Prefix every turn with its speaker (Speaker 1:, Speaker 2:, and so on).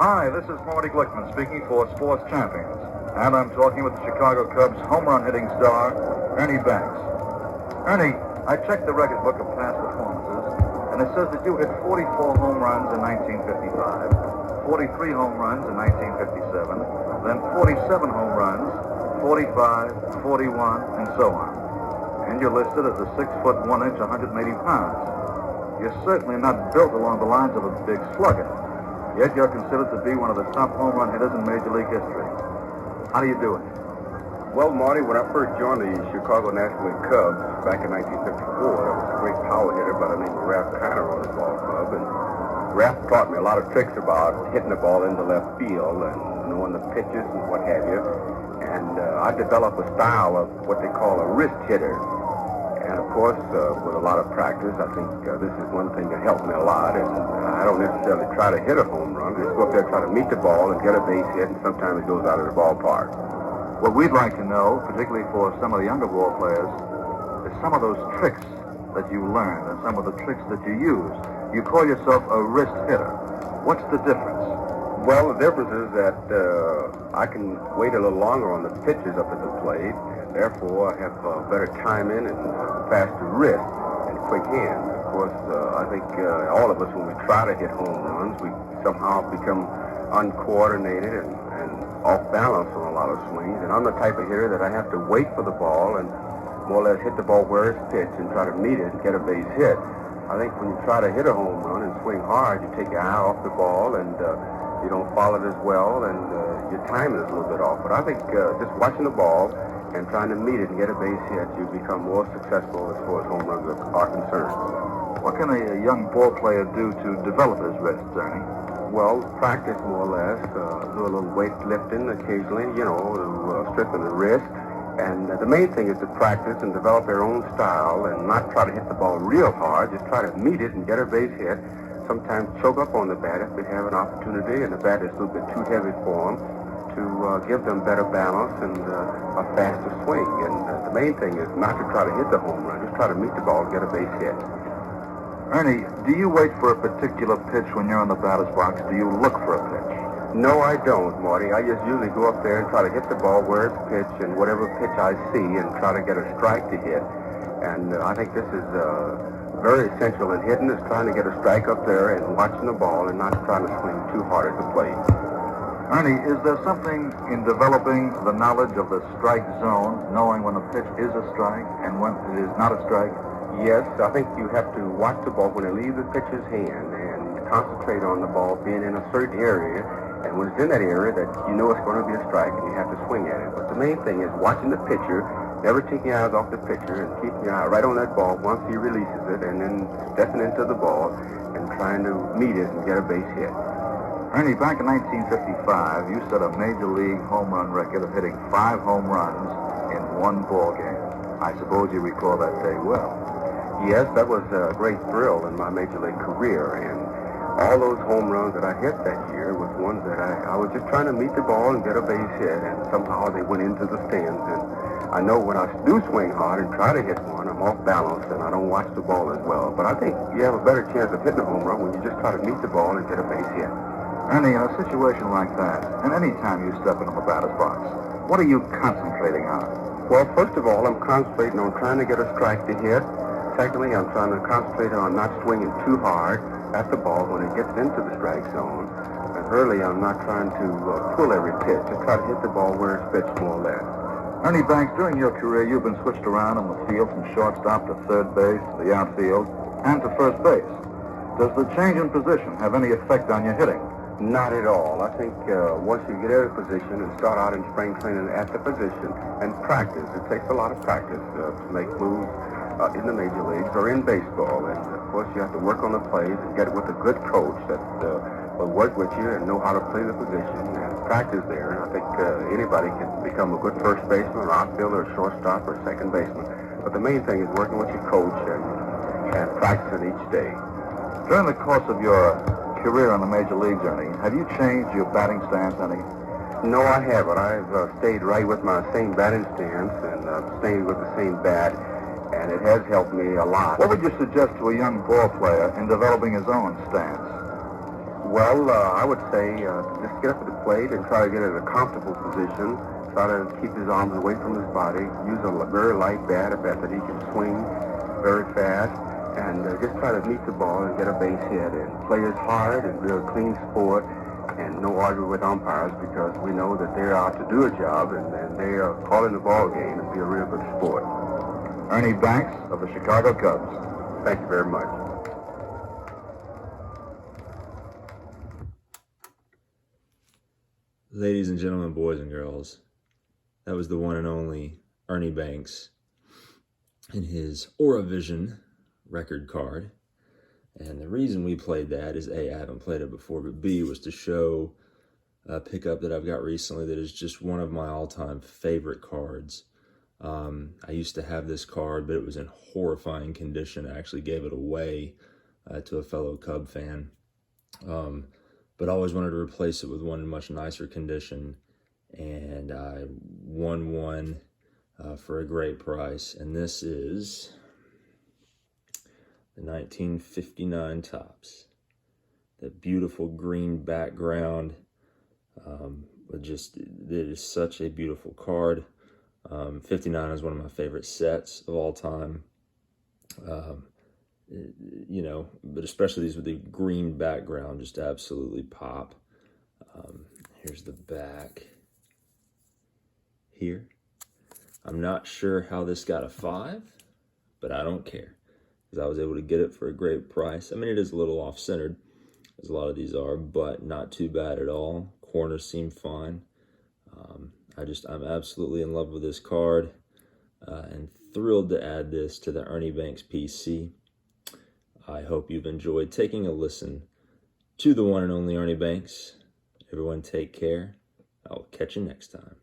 Speaker 1: Hi, this is Marty Glickman speaking for Sports Champions. And I'm talking with the Chicago Cubs home run hitting star, Ernie Banks. Ernie, I checked the record book of past performances, and it says that you hit 44 home runs in 1955, 43 home runs in 1957, then 47 home runs, 45, 41, and so on. And you're listed as a 6 foot 1 inch, 180 pounds. You're certainly not built along the lines of a big slugger. Yet you're considered to be one of the top home run hitters in Major League history. How do you do it?
Speaker 2: Well, Marty, when I first joined the Chicago National League Cubs back in 1954, there was a great power hitter by the name of Ralph Kiner on the ball club. And Ralph taught me a lot of tricks about hitting the ball into left field and knowing the pitches and what have you. And I developed a style of what they call a wrist hitter. And, of course, with a lot of practice, I think this is one thing that helped me a lot. And I don't necessarily try to hit a home run. I just go up there and try to meet the ball and get a base hit, and sometimes it goes out of the ballpark.
Speaker 1: What we'd like to know, particularly for some of the younger ball players, is some of those tricks that you learned and some of the tricks that you use. You call yourself a wrist hitter. What's the difference?
Speaker 2: Well, the difference is that I can wait a little longer on the pitches up at the plate. Therefore, I have better timing and faster wrist and quick hands. Of course, I think all of us, when we try to hit home runs, we somehow become uncoordinated and off balance on a lot of swings. And I'm the type of hitter that I have to wait for the ball and more or less hit the ball where it's pitched and try to meet it and get a base hit. I think when you try to hit a home run and swing hard, you take your eye off the ball and you don't follow it as well, and your timing is a little bit off. But I think just watching the ball and trying to meet it and get a base hit, you become more successful as far as home runs are concerned.
Speaker 1: What can a young ball player do to develop his wrists, Ernie?
Speaker 2: Well, practice more or less, do a little weightlifting occasionally, to strengthen the wrist. And the main thing is to practice and develop their own style and not try to hit the ball real hard, just try to meet it and get a base hit. Sometimes choke up on the bat if they have an opportunity and the bat is a little bit too heavy for them, to give them better balance and a faster swing. And the main thing is not to try to hit the home run, just try to meet the ball and get a base hit.
Speaker 1: Ernie, do you wait for a particular pitch when you're in the batter's box? Do you look for a pitch?
Speaker 2: No, I don't, Marty. I just usually go up there and try to hit the ball where it's pitched and whatever pitch I see and try to get a strike to hit. And I think this is very essential in hitting, is trying to get a strike up there and watching the ball and not trying to swing too hard at the plate.
Speaker 1: Ernie, is there something in developing the knowledge of the strike zone, knowing when a pitch is a strike and when it is not a strike?
Speaker 2: Yes, I think you have to watch the ball when it leaves the pitcher's hand and concentrate on the ball being in a certain area. And when it's in that area, that you know it's going to be a strike and you have to swing at it. But the main thing is watching the pitcher, never taking your eyes off the pitcher and keeping your eye right on that ball once he releases it, and then stepping into the ball and trying to meet it and get a base hit.
Speaker 1: Ernie, back in 1955, you set a Major League home run record of hitting 5 home runs in one ball game. I suppose you recall that day well.
Speaker 2: Yes, that was a great thrill in my Major League career, and all those home runs that I hit that year was ones that I was just trying to meet the ball and get a base hit, and somehow they went into the stands. And I know when I do swing hard and try to hit one, I'm off balance and I don't watch the ball as well. But I think you have a better chance of hitting a home run when you just try to meet the ball and get a base hit.
Speaker 1: Ernie, in a situation like that, and any time you step into the batter's box, what are you concentrating on?
Speaker 2: Well, first of all, I'm concentrating on trying to get a strike to hit. Secondly, I'm trying to concentrate on not swinging too hard at the ball when it gets into the strike zone. And thirdly, I'm not trying to pull every pitch. I try to hit the ball where it's pitched, more or less.
Speaker 1: Ernie Banks, during your career, you've been switched around on the field from shortstop to third base, to the outfield, and to first base. Does the change in position have any effect on your hitting?
Speaker 2: Not at all. I think once you get out of position and start out in spring training at the position and practice, it takes a lot of practice to make moves in the major leagues or in baseball. And, of course, you have to work on the plays and get it with a good coach that will work with you and know how to play the position and practice there. And I think anybody can become a good first baseman or outfielder or shortstop or second baseman. But the main thing is working with your coach and practicing each day.
Speaker 1: During the course of your career in the major leagues, Ernie, have you changed your batting stance any?
Speaker 2: No, I haven't. I've stayed right with my same batting stance and stayed with the same bat, and it has helped me a lot.
Speaker 1: What would you suggest to a young ball player in developing his own stance?
Speaker 2: Well, I would say just get up at the plate and try to get it in a comfortable position. Try to keep his arms away from his body. Use a very light bat, a bat that he can swing very fast. And just try to meet the ball and get a base hit. And play as hard and be a clean sport. And no arguing with umpires because we know that they're out to do a job and they are calling the ball game and be a real good sport.
Speaker 1: Ernie Banks of the Chicago Cubs.
Speaker 2: Thank you very much.
Speaker 3: Ladies and gentlemen, boys and girls, that was the one and only Ernie Banks in his Auravision record card. And the reason we played that is A, I haven't played it before, but B, was to show a pickup that I've got recently that is just one of my all-time favorite cards. I used to have this card, but it was in horrifying condition. I actually gave it away to a fellow Cub fan. But I always wanted to replace it with one in much nicer condition, and I won one for a great price. And this is the 1959 Topps. That beautiful green background, it is such a beautiful card. 59 is one of my favorite sets of all time. You know, but especially these with the green background just absolutely pop. Here's the back here. I'm not sure how this got a 5, but I don't care because I was able to get it for a great price. I mean, it is a little off-centered, as a lot of these are, but not too bad at all. Corners seem fine. I'm absolutely in love with this card and thrilled to add this to the Ernie Banks PC. I hope you've enjoyed taking a listen to the one and only Ernie Banks. Everyone take care. I'll catch you next time.